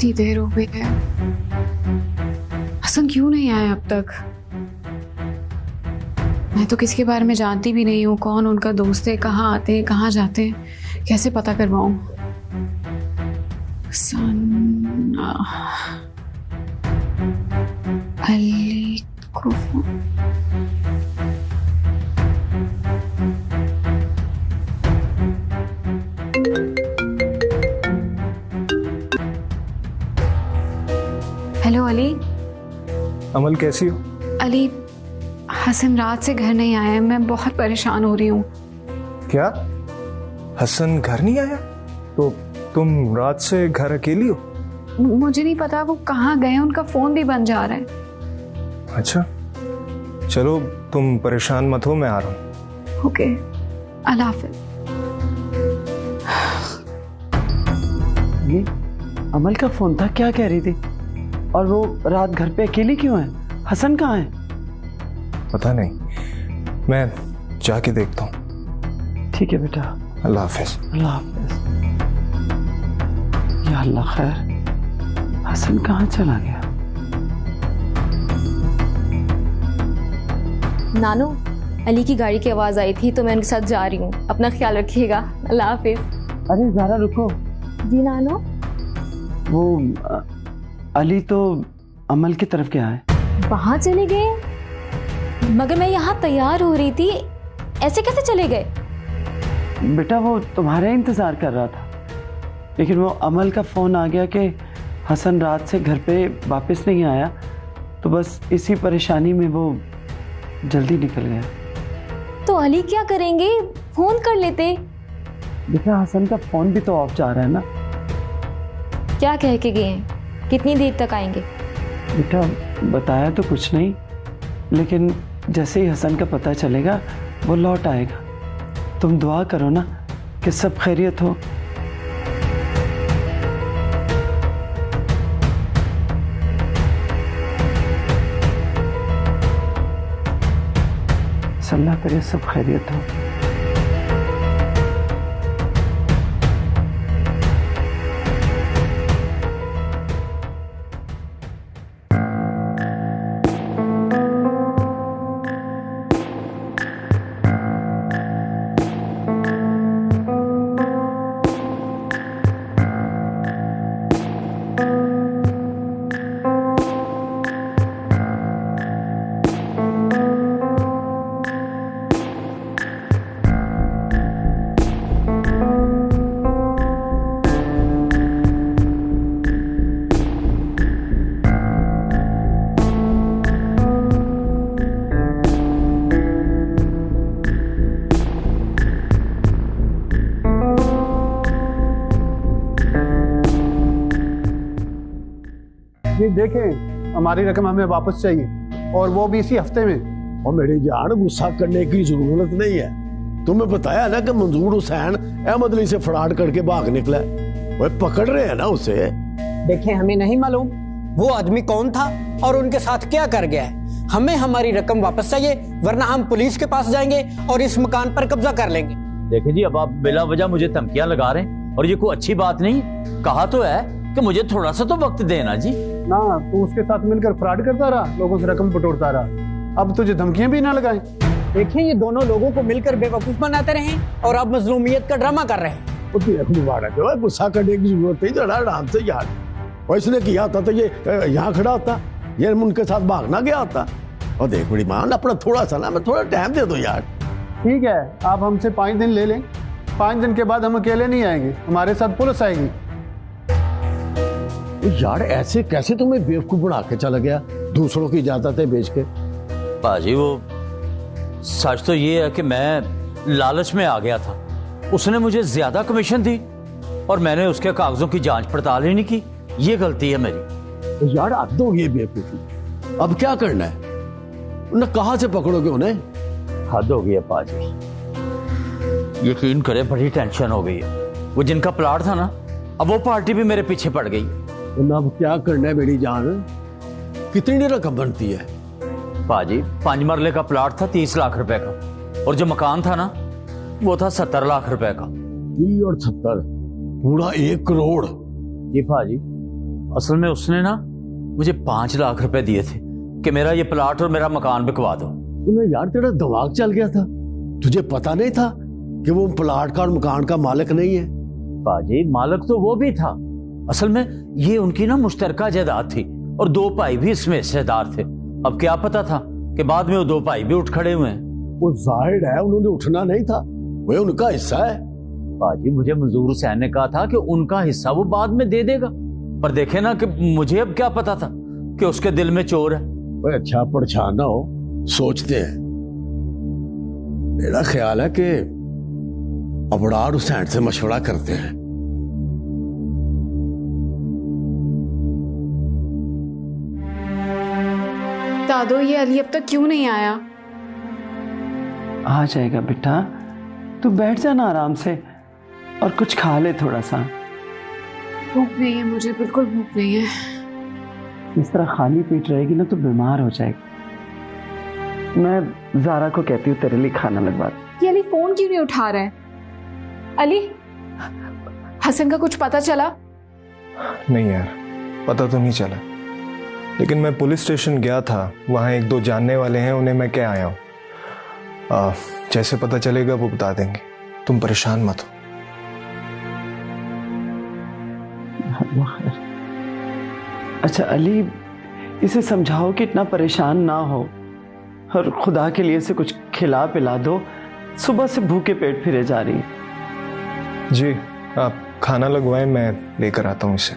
इतनी देर हो गई है, हसन क्यों नहीं आया अब तक? मैं तो किसी के बारे में जानती भी नहीं हूँ, कौन उनका दोस्त है, कहाँ आते हैं, कहाँ जाते हैं, कैसे पता करवाऊं? अली को हेलो अली। अमल कैसी हो? अली, हसन रात से घर नहीं आया, मैं बहुत परेशान हो रही हूँ। क्या हसन घर नहीं आया? तो तुम रात से घर अकेली हो? मुझे नहीं पता वो कहाँ गए, उनका फोन भी बंद जा रहा है। अच्छा चलो तुम परेशान मत हो, मैं आ रहा हूँ। ओके, अल्लाह हाफिज। ये अमल का फोन था, क्या कह रही थी? और वो रात घर पे अकेली क्यों है? हसन कहाँ है? पता नहीं, मैं जाके देखता हूँ। ठीक है बेटा, अल्लाह हाफिज। अल्लाह हाफिज। या अल्लाह खैर, हसन कहाँ चला गया? नानू, अली की गाड़ी की आवाज आई थी तो मैं उनके साथ जा रही हूँ, अपना ख्याल रखिएगा। अल्लाह हाफिज। अरे ज़रा रुको। जी नानू। वो अली तो अमल की तरफ गया है। वहां चले गए? मगर मैं यहाँ तैयार हो रही थी, ऐसे कैसे चले गए? बेटा वो तुम्हारा इंतजार कर रहा था, लेकिन वो अमल का फोन आ गया कि हसन रात से घर पे वापस नहीं आया, तो बस इसी परेशानी में वो जल्दी निकल गया। तो अली क्या करेंगे? फोन कर लेते। बेटा हसन का फोन भी तो ऑफ जा रहा है ना। क्या कह के गए हैं? कितनी देर तक आएंगे? बेटा बताया तो कुछ नहीं, लेकिन जैसे ही हसन का पता चलेगा वो लौट आएगा। तुम दुआ करो ना कि सब खैरियत हो। अल्लाह करे सब खैरियत हो। ये देखें, हमारी रकम हमें वापस चाहिए, और वो भी इसी हफ्ते में। और मेरी जान, गुस्सा करने की जरूरत नहीं है। तुम्हें बताया ना कि मंजूर हुसैन अहमद अली से फ्रॉड करके भाग निकला है। वो पकड़ रहे हैं ना उसे। देखें, हमें नहीं मालूम वो आदमी कौन था और उनके साथ क्या कर गया है। हमें हमारी रकम वापस चाहिए, वरना हम पुलिस के पास जाएंगे और इस मकान पर कब्जा कर लेंगे। देखिए जी, अब आप बिला वजह मुझे धमकियां लगा रहे हैं और ये कोई अच्छी बात नहीं। कहा तो है कि मुझे थोड़ा सा तो वक्त देना जी। ना तू उसके साथ मिलकर फ्रॉड करता रहा, लोगों से रकम बटोरता रहा, अब तुझे धमकियां भी ना लगाएं। देखें, ये दोनों लोगों को मिलकर बेवकूफ बनाते रहे और अब मजलूमियत का ड्रामा कर रहे हैं। जो है गुस्सा करने की जरूरत नहीं, जरा आराम से यार। और इसने किया होता तो ये यहाँ खड़ा होता, ये उनके साथ भागना गया होता। और देख बड़ी मान, अपना थोड़ा सा ना, मैं थोड़ा टाइम दे दो यार। ठीक है, आप हमसे 5 दिन ले लें, 5 दिन के बाद हम अकेले नहीं आएंगे, हमारे साथ पुलिस आएगी। यार ऐसे कैसे तुम्हें बेवकूफ बना के चला गया दूसरों की इजाजतें बेच के? बाजी वो सच तो ये है कि मैं लालच में आ गया था। उसने मुझे ज्यादा कमीशन दी और मैंने उसके कागजों की जांच पड़ताल ही नहीं की। ये गलती है मेरी। यार अब तो ये बेवकूफी, अब क्या करना है? उन्हें कहां से पकड़ोगे उन्हें? हद हो गई है पाजी, यकीन करे बड़ी टेंशन हो गई है। वो जिनका प्लाट था ना, अब वो पार्टी भी मेरे पीछे पड़ गई। अब क्या करना है मेरी जान? कितनी रकम बनती है? पाजी 5 मरले का प्लाट था 30 लाख रुपए का, और जो मकान था ना वो था 70 लाख रुपए का। 30 और 70, पूरा 1 करोड़। जी पाजी। असल में उसने ना मुझे 5 लाख रुपए दिए थे कि मेरा ये प्लाट और मेरा मकान बिकवा दो। तुम्हें यार तेरा दिमाग चल गया था, तुझे पता नहीं था कि वो प्लाट का और मकान का मालिक नहीं है? बाजी मालिक तो वो भी था, असल में ये उनकी ना मुश्तरका जायदाद थी और 2 भाई भी इसमें हिस्सेदार थे। अब क्या पता था कि बाद में वो 2 भाई भी उठ खड़े हुए हैं। वो जाहिर है उन्होंने उठना नहीं था, वो उनका हिस्सा है। बाजी मुझे मंजूर हुसैन ने कहा था कि उनका हिस्सा वो बाद में दे देगा, पर देखे ना कि मुझे अब क्या पता था कि उसके दिल में चोर है। वो अच्छा परेशान ना हो, सोचते हैं। मेरा ख्याल है कि अबरार हुसैन से मशवरा करते हैं। दादो ये अली अब तक क्यों नहीं आया? आ जाएगा बेटा, तू बैठ जाना आराम से और कुछ खा ले थोड़ा सा। भूख नहीं है मुझे, बिल्कुल भूख नहीं है। इस तरह खाली पेट रहेगी ना तो बीमार हो जाएगी। मैं ज़ारा को कहती हूँ तेरे लिए खाना लगवा दे। ये अली फोन क्यों नहीं उठा रहा है? अली, हसन का कुछ पता चला? नहीं यार, पता तो नहीं चला, लेकिन मैं पुलिस स्टेशन गया था, वहाँ 1-2 जानने वाले हैं, उन्हें मैं कह आया हूँ। जैसे पता चलेगा वो बता देंगे, तुम परेशान मत हो। अच्छा अली, इसे समझाओ कि इतना परेशान ना हो और खुदा के लिए इसे कुछ खिला पिला दो, सुबह से भूखे पेट फिरे जा रही है। जी आप खाना लगवाएं, मैं लेकर आता हूँ इसे।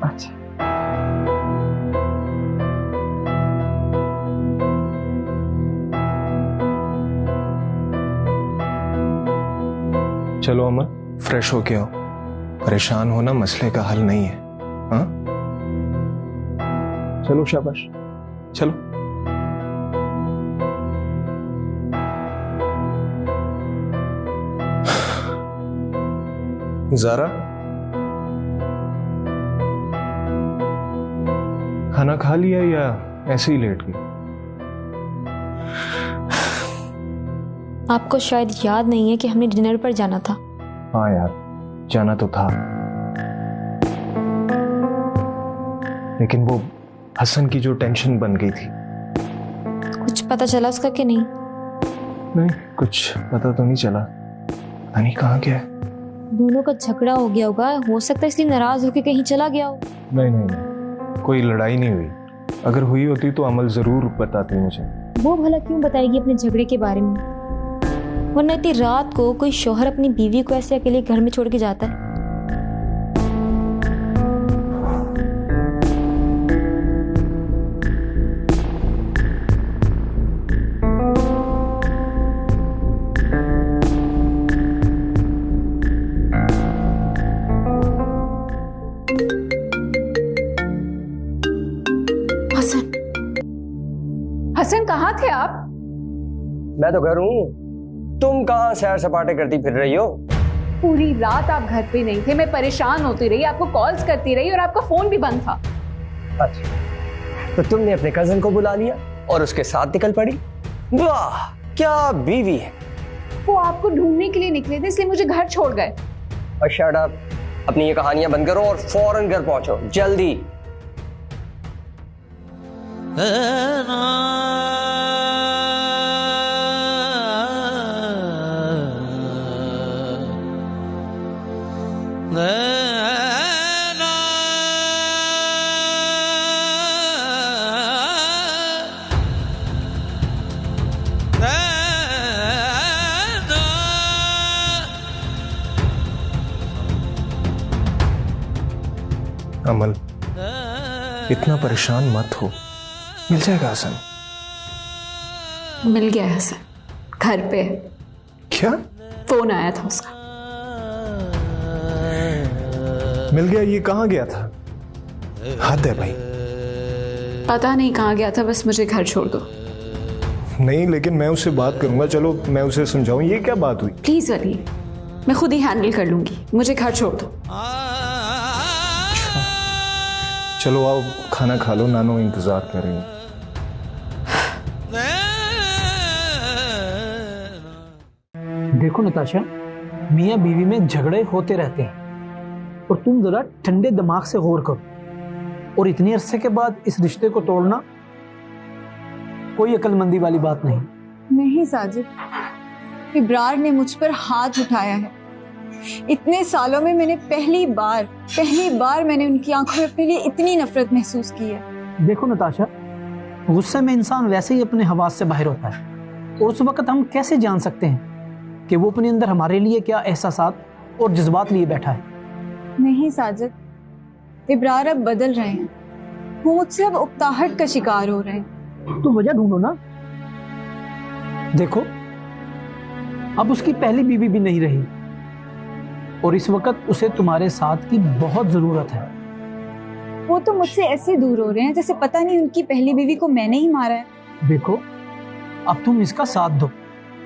अच्छा चलो अमर, फ्रेश हो के आओ। परेशान होना मसले का हल नहीं है। हाँ चलो शाबाश, चलो। ज़ारा, खाना खा लिया या ऐसे ही लेट गई? आपको शायद याद नहीं है कि हमने डिनर पर जाना था। हाँ यार, जाना तो था, लेकिन वो हसन की जो टेंशन बन गई थी। कुछ पता चला उसका कि नहीं? नहीं, कुछ पता तो नहीं चला, पता नहीं कहाँ गया है। दोनों का झगड़ा हो गया होगा, हो सकता है इसलिए नाराज होकर कहीं चला गया हो। नहीं नहीं नहीं, कोई लड़ाई नहीं हुई। अगर हुई होती तो अमल जरूर बताती मुझे। वो भला क्यों बताएगी अपने झगड़े के बारे में? वरना इतनी रात को कोई शौहर अपनी बीवी को ऐसे अकेले घर में छोड़ के जाता है? हसन, हसन कहाँ थे आप? मैं तो घर हूँ, तुम कहाँ सैर सपाटे करती फिर रही हो? पूरी रात आप घर पे नहीं थे, मैं परेशान होती रही, आपको कॉल्स करती रही और आपका फोन भी बंद था। अच्छा, तो तुमने अपने कजन को बुला लिया और उसके साथ निकल पड़ी। वाह क्या बीवी है। वो आपको ढूंढने के लिए निकले थे, इसलिए मुझे घर छोड़ गए। और शट अप, अपनी ये कहानियां बंद करो और फौरन घर पहुंचो, जल्दी। अमल, इतना परेशान मत हो, मिल जाएगा हसन। मिल गया हसन, घर पे। क्या? फोन आया था उसका। मिल गया? ये कहाँ गया था? हद है भाई। पता नहीं कहाँ गया था, बस मुझे घर छोड़ दो। नहीं, लेकिन मैं उससे बात करूंगा। चलो मैं उसे समझाऊं, ये क्या बात हुई? प्लीज अली, मैं खुद ही हैंडल कर लूंगी, मुझे घर छोड़ दो। चलो आओ, खाना खा लो, नानो इंतजार कर रही है। देखो नताशा, मियाँ बीवी में झगड़े होते रहते हैं और तुम जरा ठंडे दिमाग से गौर करो। और इतने अरसे के बाद इस रिश्ते को तोड़ना कोई अक्लमंदी वाली बात नहीं। नहीं साजिद, इब्रार ने मुझ पर हाथ उठाया है। इतने सालों में मैंने पहली बार मैंने उनकी आंखों में अपने लिए इतनी नफरत महसूस की है। देखो नताशा, गुस्से में इंसान वैसे ही अपने हवास से बाहर होता है, और उस वक्त हम कैसे जान सकते हैं कि वो अपने अंदर हमारे लिए क्या एहसासात और जज्बात लिए बैठा है। नहीं साजिद, इब्रार अब बदल रहे हैं। वो मुझसे अब उकताहट का शिकार हो रहे हैं। तो वजह ढूंढो ना। देखो, अब उसकी पहली बीवी भी नहीं रही और इस वक्त उसे तुम्हारे साथ की बहुत जरूरत है। वो तो मुझसे ऐसे दूर हो रहे हैं जैसे पता नहीं उनकी पहली बीवी को मैंने ही मारा है। देखो, अब तुम इसका साथ दो,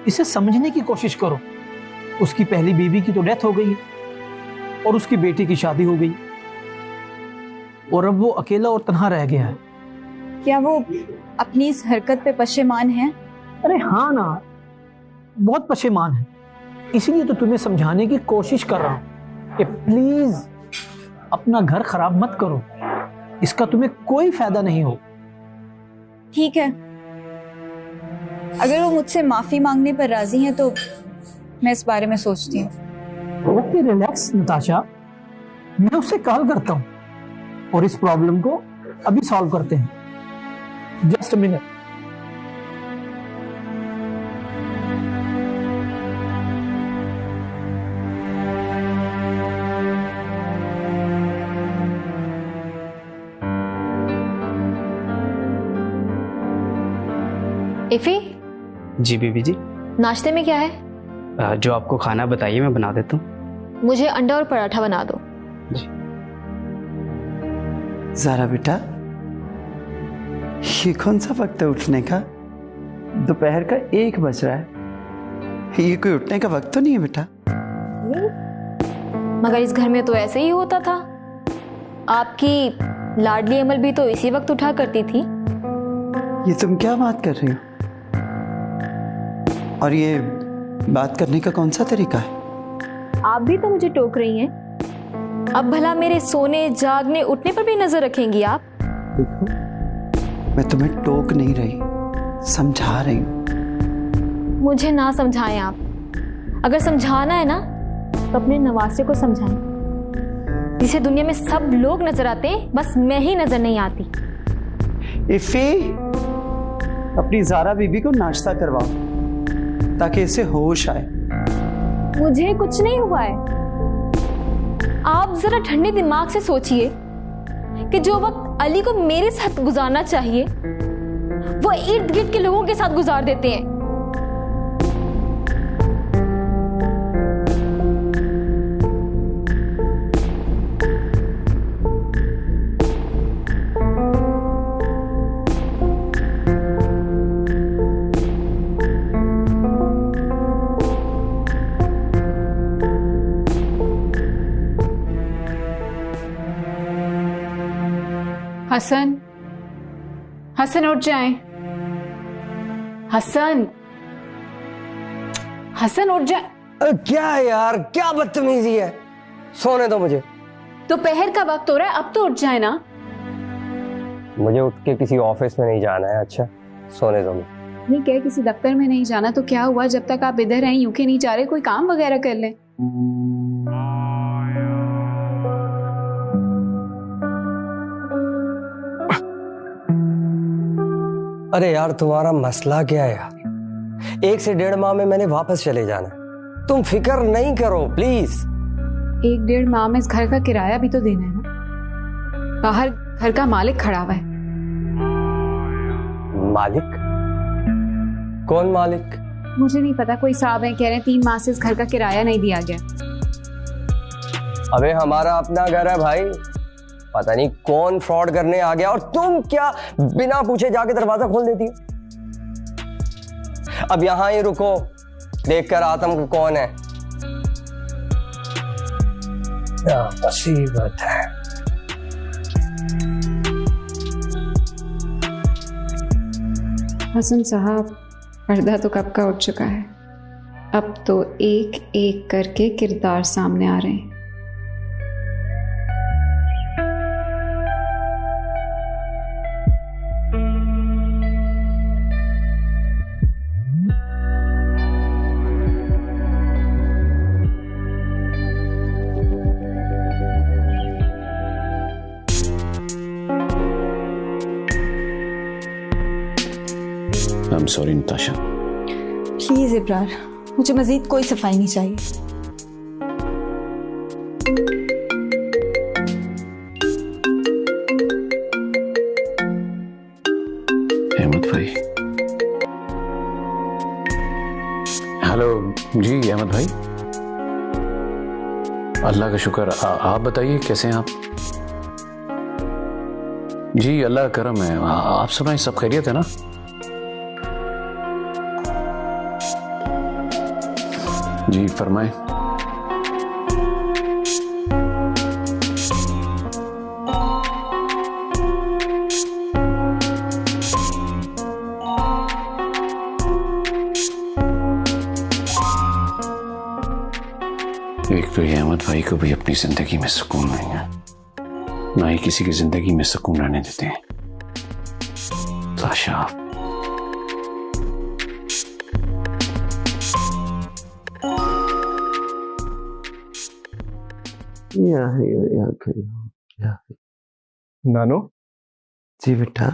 इसे समझने की कोशिश करो। उसकी पहली बीवी की तो डेथ हो गई है और उसकी बेटी की शादी हो गई, और अब वो अकेला और तन्हा रह गया है। क्या वो अपनी इस हरकत पे पशेमान है? अरे हाँ ना, बहुत पशेमान है। इसलिए तो तुम्हें समझाने की कोशिश कर रहा हूं कि प्लीज अपना घर खराब मत करो, इसका तुम्हें कोई फायदा नहीं हो। ठीक है, अगर वो मुझसे माफी मांगने पर राजी हैं तो मैं इस बारे में सोचती हूँ। ओके, रिलैक्स नताशा, मैं उससे कॉल करता हूँ और इस प्रॉब्लम को अभी सॉल्व करते हैं। Just a minute. इफी, जी बीबी जी। नाश्ते में क्या है? जो आपको खाना बताइए, मैं बना देता हूँ। मुझे अंडा और पराठा बना दो। जी। ज़ारा बेटा, ये कौन सा वक्त है उठने का? दोपहर का 1 बज रहा है। ये कोई उठने का वक्त तो नहीं है बेटा। मगर इस घर में तो ऐसे ही होता था। आपकी लाडली अमल भी तो इसी वक्त उठा करती थी। ये तुम क्या बात कर रही हो? और ये बात करने का कौन सा तरीका है? आप भी तो मुझे टोक रही हैं। अब भला मेरे सोने, जागने, उठने पर भी नजर रखेंगी आप? देखो, मैं तुम्हें टोक नहीं रही, समझा रही हूँ। मुझे ना समझाएं आप। अगर समझाना है ना तो अपने नवासे को समझाएं, जिसे दुनिया में सब लोग नजर आते हैं, बस मैं ही नजर नहीं आती। इफी, अपनी ज़ारा बीबी को नाश्ता करवाओ ताकि इसे होश आए। मुझे कुछ नहीं हुआ है। आप जरा ठंडे दिमाग से सोचिए कि जो वक्त अली को मेरे साथ गुजारना चाहिए वो इर्द गिर्द के लोगों के साथ गुजार देते हैं। हसन, हसन उठ जाएं। हसन, हसन उठ जाए। क्या है यार, क्या बदतमीजी है? सोने दो मुझे। दोपहर का वक्त हो रहा है, अब तो उठ जाए ना। मुझे उठ के किसी ऑफिस में नहीं जाना है। अच्छा, सोने दो मुझे। नहीं, क्या किसी दफ्तर में नहीं जाना तो क्या हुआ? जब तक आप इधर हैं यूं के नहीं जा रहे, कोई काम वगैरह कर ले। अरे यार, तुम्हारा मसला क्या है यार? 1 से 1.5 माह में मैंने वापस चले जाना है। तुम फिक्र नहीं करो प्लीज। 1-1.5 माह में इस घर का किराया भी तो देना है ना। बाहर घर का मालिक खड़ा हुआ है। मालिक? कौन मालिक? मुझे नहीं पता, कोई साहब है, कह रहे हैं 3 माह से इस घर का किराया नहीं दिया गया। अबे हमारा अपना घर है भाई, पता नहीं कौन फ्रॉड करने आ गया और तुम क्या बिना पूछे जाके दरवाजा खोल देती हो? अब यहां ही रुको, देखकर आतंक कौन है। क्या मुसीबत है। हसन साहब, पर्दा तो कब का उठ चुका है। अब तो एक एक करके किरदार सामने आ रहे हैं। I am sorry Natasha. Please Ibrar, मुझे मजीद कोई सफाई नहीं चाहिए। अहमद भाई। हेलो जी अहमद भाई। अल्लाह का शुक्र। आप बताइए कैसे हैं आप? जी अल्लाह का करम है। आप सुनाएं, सब खैरियत है ना? जी फरमाएं। एक तो ये अहमद भाई को भी अपनी जिंदगी में सुकून नहीं है, ना ही किसी की जिंदगी में सुकून रहने देते हैं। ताशा नानो। जी बेटा।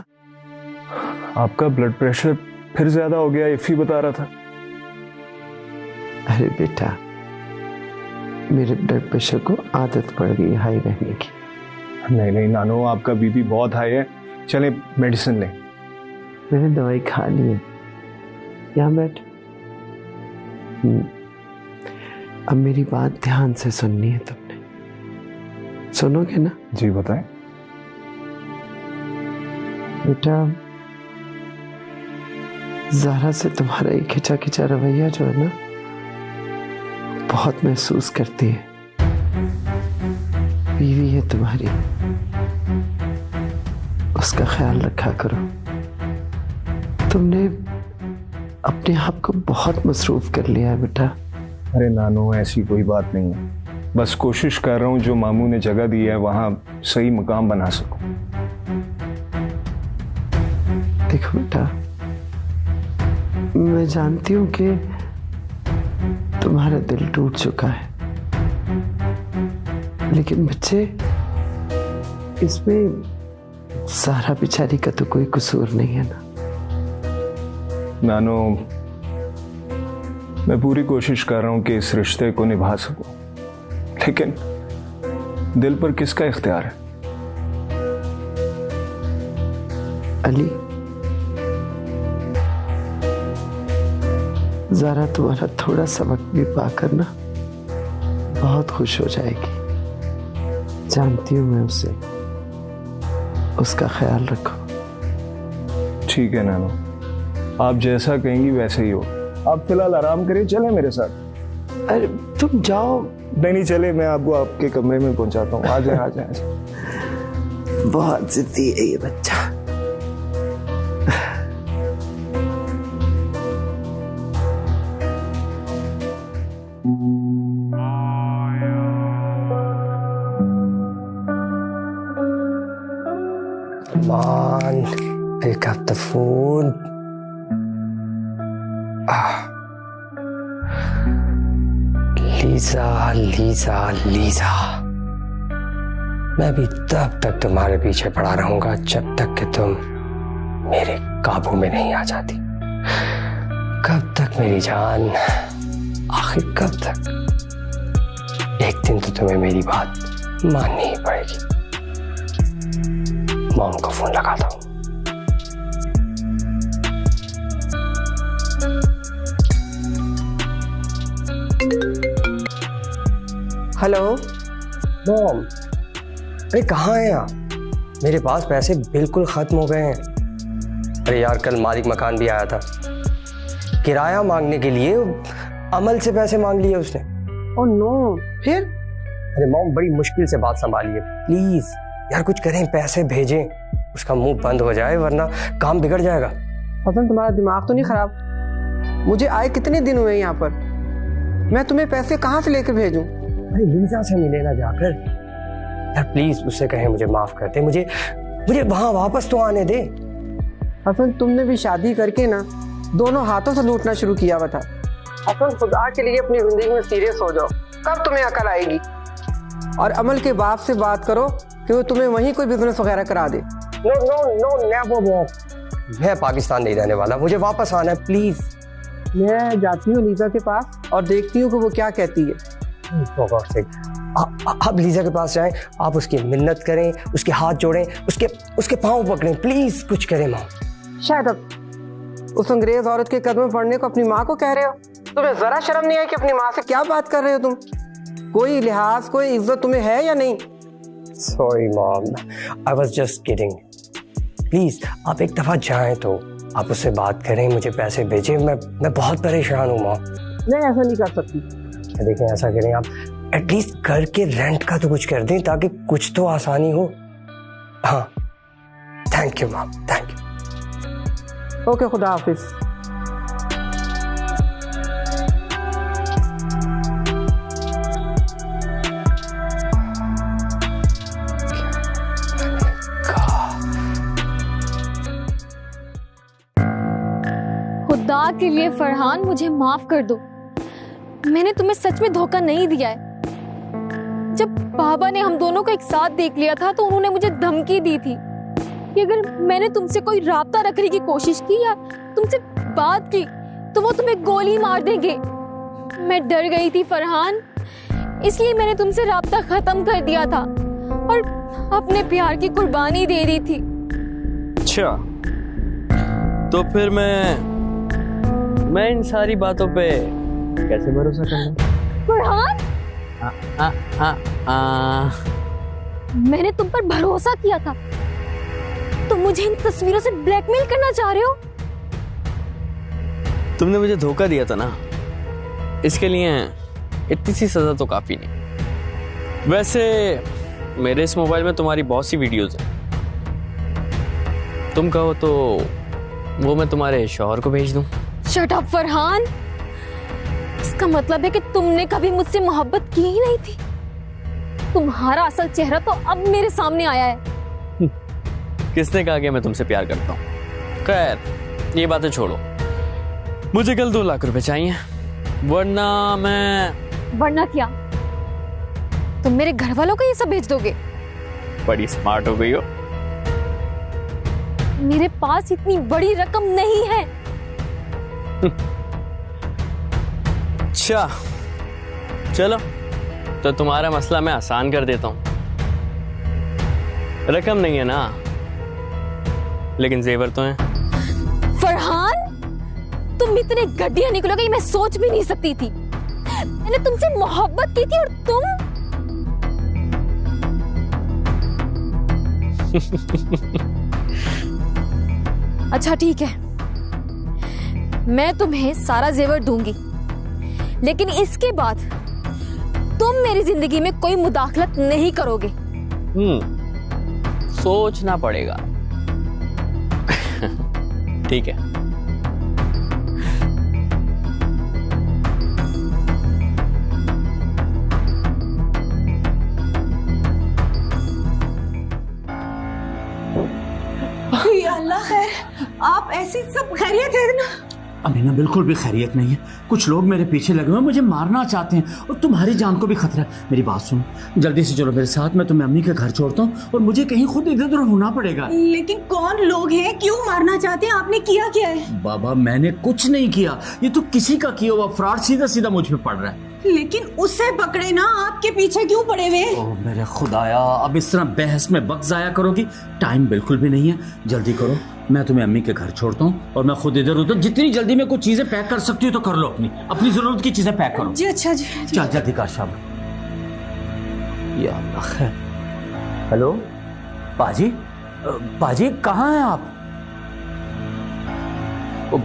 आपका ब्लड प्रेशर फिर ज्यादा हो गया, इफी बता रहा था। अरे बेटा, मेरे ब्लड प्रेशर को आदत पड़ गई हाई रहने की। नहीं नहीं नानो, आपका बीपी बहुत हाई है, चले मेडिसिन लें। मैंने दवाई खा ली है। यहाँ बैठ। अब मेरी बात ध्यान से सुननी है तुमने, सुनोगे ना? जी बताएं। बेटा, ज़ारा से तुम्हारा एक खिंचा खिंचा रवैया जो है ना, बहुत महसूस करती है। बीवी है तुम्हारी, उसका ख्याल रखा करो। तुमने अपने आप को बहुत मसरूफ कर लिया है बेटा। अरे नानो, ऐसी कोई बात नहीं है, बस कोशिश कर रहा हूं जो मामू ने जगह दी है वहां सही मुकाम बना सकूं। देखो बेटा, मैं जानती हूं कि तुम्हारा दिल टूट चुका है, लेकिन बच्चे, इसमें सारा बेचारी का तो कोई कसूर नहीं है ना। नानो, मैं पूरी कोशिश कर रहा हूं कि इस रिश्ते को निभा सकूं, लेकिन दिल पर किसका इख्तियार है? अली, ज़ारा तुम्हारा थोड़ा सा वक्त भी पाकर ना बहुत खुश हो जाएगी। जानती हूं मैं उसे, उसका ख्याल रखो। ठीक है नानो, आप जैसा कहेंगी वैसे ही हो। आप फिलहाल आराम करिए, चले मेरे साथ। अरे तुम जाओ। नहीं चले, मैं आपको आपके कमरे में पहुंचाता हूँ। आ जाए आ जाए। बहुत जिद्दी है ये बच्चा। Man, pick up the phone. Lisa, मैं भी तब तक तुम्हारे पीछे पड़ा रहूंगा जब तक कि तुम मेरे काबू में नहीं आ जाती। कब तक मेरी जान, आखिर कब तक? एक दिन तो तुम्हें मेरी बात माननी ही पड़ेगी। मॉम को फोन लगाता हूं। हेलो मॉम, अरे कहाँ हैं आप? मेरे पास पैसे बिल्कुल खत्म हो गए हैं। अरे यार, कल मालिक मकान भी आया था, किराया मांगने के लिए अमल से पैसे मांग लिए उसने। ओह नो, फिर? अरे मॉम, बड़ी मुश्किल से बात संभालिए प्लीज यार, कुछ करें, पैसे भेजें, उसका मुंह बंद हो जाए वरना काम बिगड़ जाएगा। हसन, तुम्हारा दिमाग तो नहीं खराब? मुझे आए कितने दिन हुए यहाँ पर, मैं तुम्हें पैसे कहाँ से लेकर भेजूं? अरे लीजा से मिले ना जाकर यार, प्लीज उससे कहें मुझे माफ कर दे, मुझे वहां वापस तो आने दे। हसन, तुमने भी शादी करके ना दोनों हाथों से लूटना शुरू किया हुआ था। हसन, खुदा के लिए अपनी जिंदगी में सीरियस हो जाओ, कब तुम्हें अकल आएगी? और अमल के बाप से बात करो कि वो तुम्हें वहीं कोई बिजनेस वगैरह करा दे। No no no, never mom, मैं पाकिस्तान नहीं रहने वाला, मुझे वापस आना है प्लीज। मैं जाती हूँ लीजा के पास और देखती हूँ कि वो क्या कहती है। आप लीजा के पास जाएं, आप उसकी मिन्नत करें, उसके हाथ जोड़ें, उसके पाँव पकड़ें, प्लीज कुछ करें माँ। शायद अब उस अंग्रेज औरत के कदम पड़ने को अपनी माँ को कह रहे हो? तुम्हें जरा शर्म नहीं है कि अपनी माँ से क्या बात कर रहे हो तुम? कोई लिहाज, कोई इज्जत तुम्हें है या नहीं? Sorry mom, I was just kidding. Please आप एक दफा जाएं तो आप उससे बात करें, मुझे पैसे भेजें, मैं बहुत परेशान हूँ माँ। नहीं, ऐसा नहीं कर सकती। देखें, ऐसा करें आप, एटलीस्ट घर के रेंट का तो कुछ कर दें ताकि कुछ तो आसानी हो। हाँ, thank you mom, thank you. Okay, खुदा हाफिज। खुदा के लिए फरहान, मुझे माफ कर दो। मैंने तुम्हें सच में धोखा नहीं दिया है। जब बाबा ने हम दोनों को एक साथ देख लिया था तो उन्होंने मुझे धमकी दी थी कि अगर मैंने तुमसे कोई राब्ता रखने की कोशिश की या तुमसे बात की तो वो तुम्हें गोली मार देंगे। मैं डर गई थी फरहान, इसलिए मैंने तुमसे राब्ता खत्म कर दिया था और अपने प्यार की कुर्बानी दे दी थी। अच्छा, तो फिर मैं इन सारी बातों पे कैसे भरोसा करूं? फरहान, मैंने तुम पर भरोसा किया था, तुम मुझे इन तस्वीरों से ब्लैकमेल करना चाह रहे हो? तुमने मुझे धोखा दिया था ना, इसके लिए इतनी सी सजा तो काफी नहीं। वैसे मेरे इस मोबाइल में तुम्हारी बहुत सी वीडियोस हैं, तुम कहो तो वो मैं तुम्हारे शौहर को भेज दूं। शट अप फरहान, इसका मतलब है कि तुमने कभी मुझसे मोहब्बत की ही नहीं थी। तुम्हारा असल चेहरा तो अब मेरे सामने आया है। किसने कहा कि मैं तुमसे प्यार करता हूँ? खैर, ये बातें छोड़ो, मुझे कल 2 लाख रुपए चाहिए, वरना क्या तुम मेरे घर वालों को ये सब भेज दोगे? बड़ी स्मार्ट हो गई हो। मेरे पास इतनी बड़ी रकम नहीं है। अच्छा, चलो तो तुम्हारा मसला मैं आसान कर देता हूं। रकम नहीं है ना, लेकिन जेवर तो हैं। फरहान, तुम इतने घटिया निकलोगे ये मैं सोच भी नहीं सकती थी। मैंने तुमसे मोहब्बत की थी और तुम अच्छा ठीक है, मैं तुम्हें सारा जेवर दूंगी, लेकिन इसके बाद तुम मेरी जिंदगी में कोई मुदाखलत नहीं करोगे। सोचना पड़ेगा। ठीक है। अल्लाह खैर, आप ऐसी सब खैरियत है ना? अमीना, बिल्कुल भी खैरियत नहीं है। कुछ लोग मेरे पीछे लगे हुए, मुझे मारना चाहते हैं और तुम्हारी जान को भी खतरा है। मेरी बात सुनो, जल्दी से चलो मेरे साथ, मैं तुम्हें अम्मी के घर छोड़ता हूँ और मुझे कहीं खुद इधर उधर होना पड़ेगा। लेकिन कौन लोग हैं, क्यों मारना चाहते हैं, आपने किया क्या है? बाबा, मैंने कुछ नहीं किया, ये तो किसी का किया हुआ फ्रॉड सीधा सीधा मुझ पे पड़ रहा है। लेकिन उसे पकड़े ना, आपके पीछे क्यों पड़े हुए? ओह मेरे खुदाया, अब इस तरह बहस में वक्त जाया करोगी? टाइम बिल्कुल भी नहीं है, जल्दी करो, मैं तुम्हें अम्मी के घर छोड़ता हूँ और मैं खुद इधर उधर जितनी जल्दी में कुछ चीजें पैक कर सकती हूँ तो कर लो, अपनी जरूरत की चीजें पैक करो। जी अच्छा जी। चल जल्दी कर शाबाश। या अल्लाह खैर। हेलो बाजी, बाजी कहाँ हैं आप?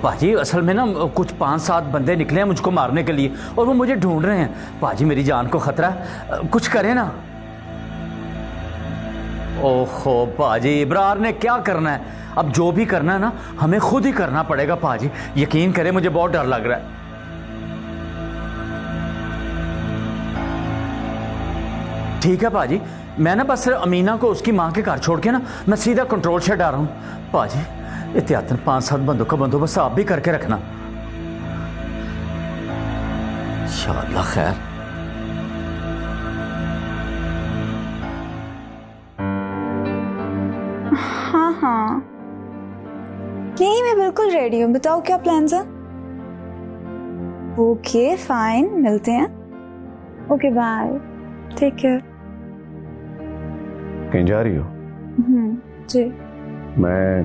बाजी असल में ना कुछ 5-7 बंदे निकले हैं मुझको मारने के लिए और वो मुझे ढूंढ रहे हैं। बाजी मेरी जान को खतरा है, कुछ करें ना। ओहो बाजी, इब्रार ने क्या करना है? अब जो भी करना है ना हमें खुद ही करना पड़ेगा पाजी, यकीन करें मुझे बहुत डर लग रहा है। ठीक है पाजी, मैं ना बस अमीना को उसकी माँ के घर छोड़ के ना मैं सीधा कंट्रोल शेड आ रहा हूँ। पाजी एहतियातन 5-7 बंदों का बंदोबस्त आप भी करके रखना। इंशाअल्लाह खैर। हाँ हाँ, बिल्कुल रेडी हूँ, बताओ क्या प्लान्स हैं? ओके फाइन, मिलते हैं। Okay bye, take care. कहीं जा रही हो? जी। मैं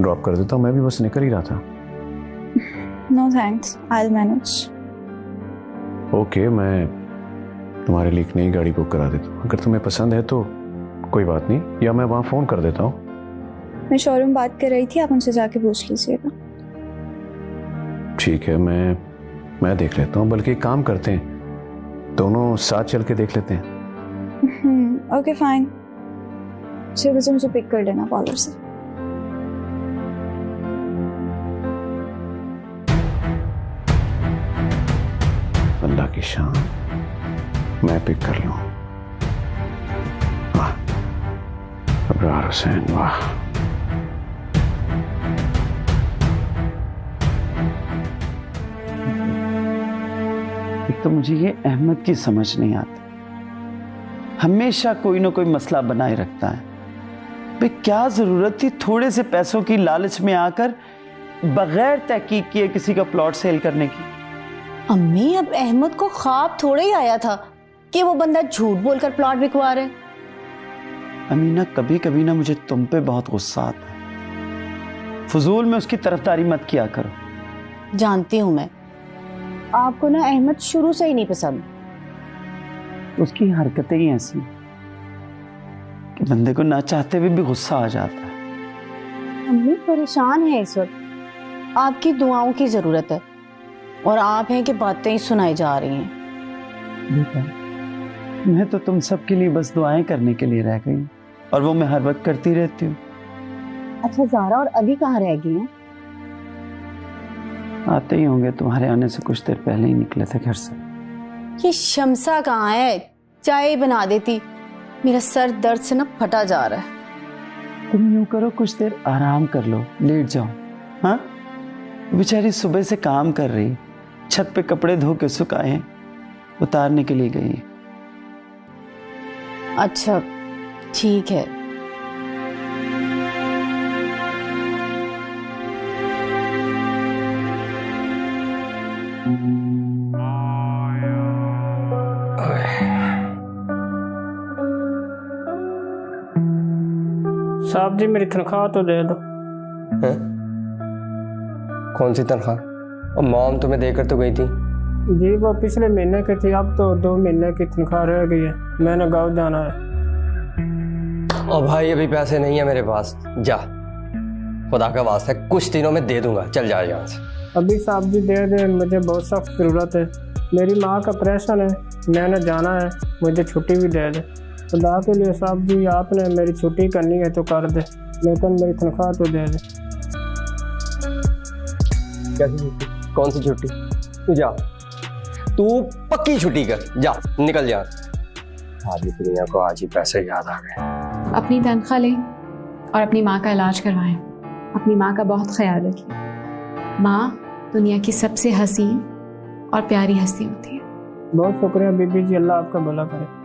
ड्रॉप कर देता हूँ, मैं भी बस निकल ही रहा था। No thanks, I will manage. Okay, मैं तुम्हारे लिए एक नई गाड़ी बुक करा देता हूँ, अगर तुम्हें पसंद है तो कोई बात नहीं, या मैं वहाँ फ़ोन कर देता हूँ। मैं शोरूम बात कर रही थी, आप उनसे जाके पूछ लीजिएगा। ठीक है, मैं देख लेता हूँ, बल्कि एक काम करते हैं, दोनों साथ चल के देख लेते हैं। ओके फाइन, 6 बजे मुझे पिक कर लेना पार्लर से। अल्लाह की शान, मैं पिक कर लूँ। वाह अबरार हुसैन, वाह। एक तो मुझे ये अहमद की समझ नहीं आती, हमेशा कोई ना कोई मसला बनाए रखता है। भाई क्या जरूरत थी थोड़े से पैसों की लालच में आकर बगैर तहकीक किए किसी का प्लॉट सेल करने की? अम्मी, अब अहमद को ख्वाब थोड़ा ही आया था कि वो बंदा झूठ बोलकर प्लॉट बिकवा रहे। अमीना, कभी कभी ना मुझे तुम पे बहुत गुस्सा आता है। फजूल में उसकी तरफदारी मत किया करो। जानती हूं मैं, आपको ना अहमद शुरू से ही नहीं पसंद। उसकी हरकतें ही ऐसी कि बंदे को ना चाहते हुए भी गुस्सा आ जाता है। अम्मी परेशान है इस वक्त, आपकी दुआओं की जरूरत है, और आप हैं कि बातें ही सुनाई जा रही हैं। बेटा, मैं तो तुम सबके लिए बस दुआएं करने के लिए रह गई हूँ, और वो मैं हर वक्त करती रहती हूँ। अच्छा, ज़ारा और अभी कहाँ रह गई हैं? आते ही होंगे, तुम्हारे आने से कुछ देर पहले ही निकले थे घर से। ये शमसा कहाँ है? चाय बना देती, मेरा सर दर्द से ना फटा जा रहा है। तुम यूं करो, कुछ देर आराम कर लो, लेट जाओ। हाँ, बेचारी सुबह से काम कर रही, छत पे कपड़े धो के सुखाए हैं, उतारने के लिए गई है। अच्छा ठीक है। साहब जी, मेरी तनख्वाह तो दे दो। है? कौन सी तनख्वाह? और मॉम तुम्हें देकर तो गई थी। जी वो पिछले महीने की थी, अब तो 2 महीने की तनख्वाह रह गई है, मैंने गाँव जाना है। और भाई अभी पैसे नहीं है मेरे पास, जा, खुदा का वास्ता है, कुछ दिनों में दे दूंगा, चल जा यहाँ से। अभी साहब जी दे दे, मुझे बहुत सख्त ज़रूरत है, मेरी माँ का ऑपरेशन है, मैंने जाना है, मुझे छुट्टी भी दे दे। खुदा के लिए साहब जी, आपने मेरी छुट्टी करनी है तो कर दे, लेकिन मेरी तनख्वाह तो दे दे। कैसी छुट्टी? कौन सी छुट्टी? तू जा, तू पक्की छुट्टी कर, जा निकल जा। आदमी दुनिया को आज ही पैसे याद आ गए। अपनी तनख्वाह लें और अपनी माँ का इलाज करवाएं। अपनी माँ का बहुत ख्याल रखिए। माँ दुनिया की सबसे हसीन और प्यारी हस्ती होती है। बहुत शुक्रिया बीबी जी, अल्लाह आपका भला करे।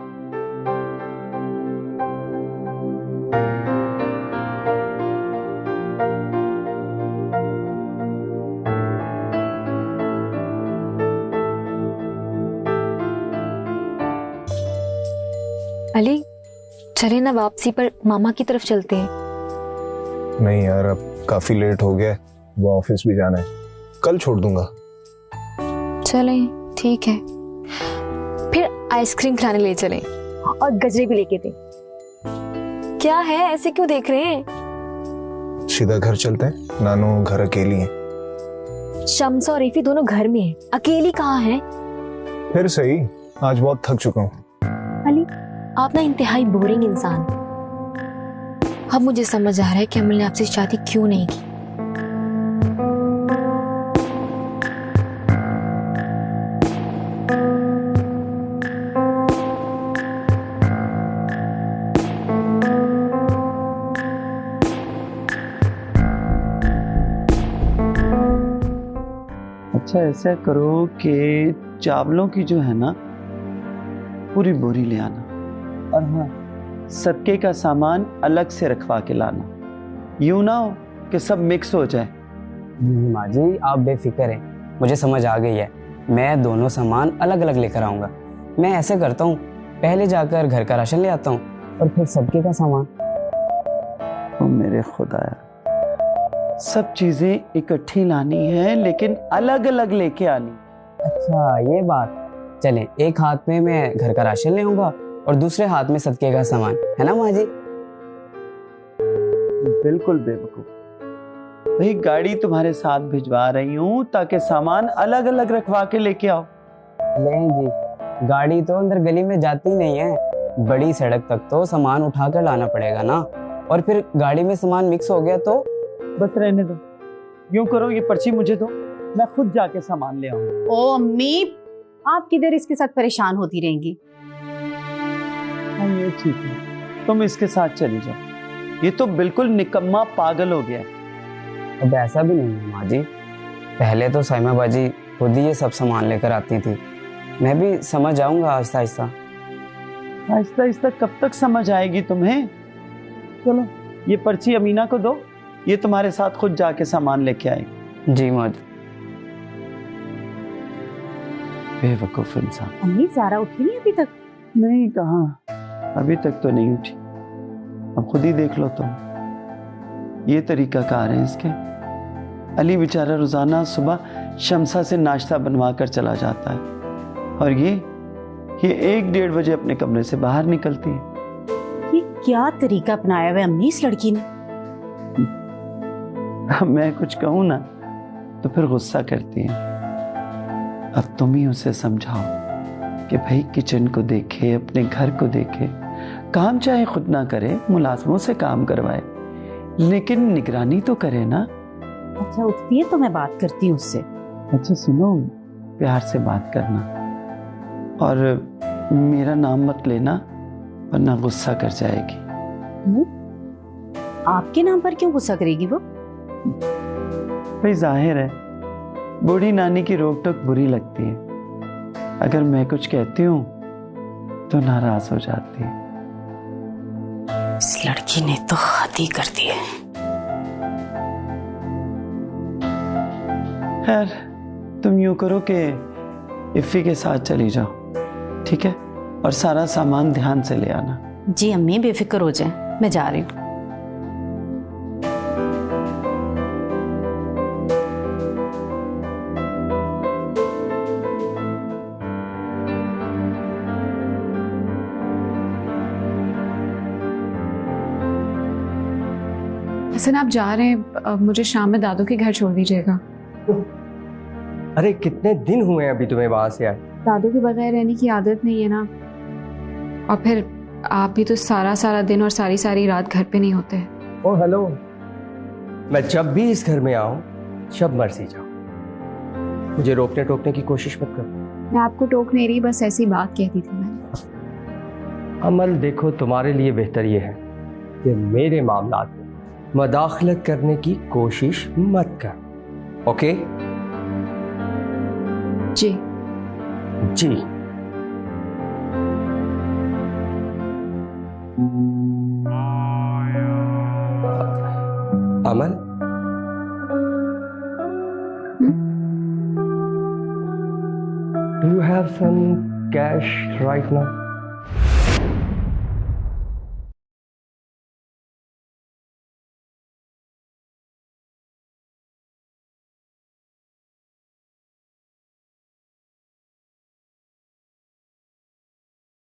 अली, चले ना वापसी पर मामा की तरफ चलते हैं। नहीं यार, अब काफी लेट हो गया, वो ऑफिस भी जाना है, कल छोड़ दूंगा। चलें, ठीक है, फिर आइसक्रीम खिलाने ले चलें और गजरे भी लेके दें। क्या है, ऐसे क्यों देख रहे हैं? सीधा घर चलते हैं, नानू घर अकेली है। शम्स और रीफी दोनों घर में हैं, अकेली कहाँ है? फिर सही, आज बहुत थक चुका हूँ। अली, आप ना इंतहाई बोरिंग इंसान। अब मुझे समझ आ रहा है कि अमल ने आपसे शादी क्यों नहीं की। अच्छा ऐसा करो कि चावलों की जो है ना पूरी बोरी ले आना, और हाँ, सदके का सामान अलग से रखवा के लाना। यूं ना हो कि सब मिक्स हो जाए, माँ जी आप बेफिक्र हैं, मुझे समझ आ गई है। मैं दोनों सामान अलग अलग लेकर आऊंगा। मैं ऐसे करता हूँ, पहले जाकर घर का राशन ले आता हूँ और फिर सबके का सामान। ओ मेरे खुदाया, सब चीजें इकट्ठी लानी है लेकिन अलग अलग लेके आनी। अच्छा ये बात। चले, एक हाथ में मैं घर का राशन ले आऊंगा और दूसरे हाथ में सदके का सामान, है ना माँ जी? बिल्कुल बेवकूफ भाई, गाड़ी तुम्हारे साथ भिजवा रही हूँ ताकि सामान अलग अलग रखवा के लेके आओ। नहीं जी, गाड़ी तो अंदर गली में जाती नहीं है, बड़ी सड़क तक तो सामान उठा कर लाना पड़ेगा ना, और फिर गाड़ी में सामान मिक्स हो गया तो। बस रहने दो, यूं करो ये पर्ची मुझे दो, मैं खुद जाके सामान ले आऊंगा। ओ अम्मी, आप किधर इसके साथ परेशान होती रहेंगी? ये ठीक है, तुम इसके साथ चली जाओ, ये तो बिल्कुल निकम्मा पागल हो गया है। अब ऐसा भी नहीं है माँ जी, पहले तो साइमा बाजी खुद ही ये सब सामान लेकर आती थी, मैं भी समझ आऊंगा आहिस्ता आहिस्ता। आहिस्ता आहिस्ता कब तक समझ आएगी तुम्हें? चलो ये पर्ची अमीना को दो, ये तुम्हारे साथ खुद जाके सामान लेके आएगी। जी माँ जी। बेवकूफ इंसान। अम्मी ज़ारा उठी नहीं अभी तक? नहीं, कहाँ, अभी तक तो नहीं उठी। अब खुद ही देख लो तुम, ये तरीका कार है इसके। अली बेचारा रोजाना सुबह शमसा से नाश्ता बनवा कर चला जाता है और ये 1-1:30 बजे अपने कमरे से बाहर निकलती है। ये क्या तरीका अपनाया हुआ अम्मी इस लड़की ने? अब मैं कुछ कहूँ ना तो फिर गुस्सा करती है। अब तुम ही उसे समझाओ कि भाई किचन को देखे, अपने घर को देखे, काम चाहे खुद ना करे, मुलाजमों से काम करवाए, लेकिन निगरानी तो करे ना। अच्छा उठती है तो मैं बात करती हूँ उससे। अच्छा सुनो, प्यार से बात करना और मेरा नाम मत लेना वरना गुस्सा कर जाएगी। आपके नाम पर क्यों गुस्सा करेगी वो? भाई जाहिर है बूढ़ी नानी की रोक टोक बुरी लगती है, अगर मैं कुछ कहती हूँ तो नाराज हो जाती है। इस लड़की ने तो हद ही कर दी है। खैर तुम यूं करो कि इफ़ी के साथ चली जाओ, ठीक है, और सारा सामान ध्यान से ले आना। जी अम्मी बेफिक्र हो जाए, मैं जा रही हूँ। हसन आप जा रहे हैं, मुझे शाम में दादू के घर छोड़ दीजिएगा। अरे कितने दिन हुए हैं अभी तुम्हें वहां से आए? दादू के बगैर रहने की आदत नहीं है ना, और फिर आप भी तो सारा दिन और सारी रात घर पे नहीं होते। ओ हेलो, मैं जब भी इस घर में आऊं जब मर्जी जाओ, मुझे रोकने टोकने की कोशिश मत करो। मैं आपको टोक नहीं रही, बस ऐसी बात कहती थी मैंने। अमल देखो, तुम्हारे लिए बेहतर ये है कि मेरे मामलात में मदाखलत करने की कोशिश मत कर, ओके? जी जी। Amal, do you have some cash right now?